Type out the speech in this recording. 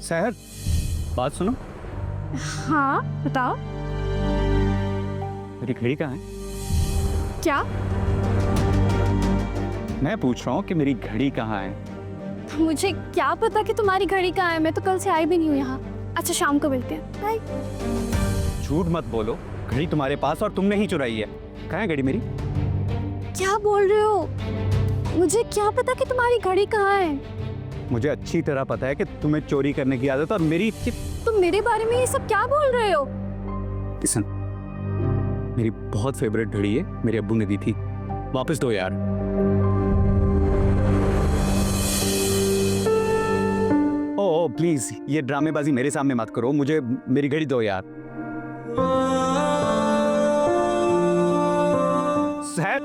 सहर, बात सुनो। हाँ बताओ। मेरी घड़ी कहाँ है? क्या? मैं पूछ रहा हूँ कि मेरी घड़ी कहाँ है? मुझे क्या पता कि तुम्हारी घड़ी कहाँ है, मैं तो कल से आई भी नहीं हूँ यहाँ। अच्छा शाम को मिलते हैं, बाय। झूठ मत बोलो, घड़ी तुम्हारे पास और तुमने ही चुराई है। कहाँ है घड़ी मेरी? क्या बोल रहे हो? मुझे क्या पता कि तुम्हारी घड़ी कहाँ है। मुझे अच्छी तरह पता है कि तुम्हें चोरी करने की आदत है और मेरी तुम मेरे बारे में ये सब क्या बोल रहे हो? लिसन, मेरी बहुत फेवरेट घड़ी है, मेरे अब्बू ने दी थी, वापस दो यार। ओ प्लीज, ये ड्रामेबाजी मेरे सामने मत करो, मुझे मेरी घड़ी दो यार। सहर,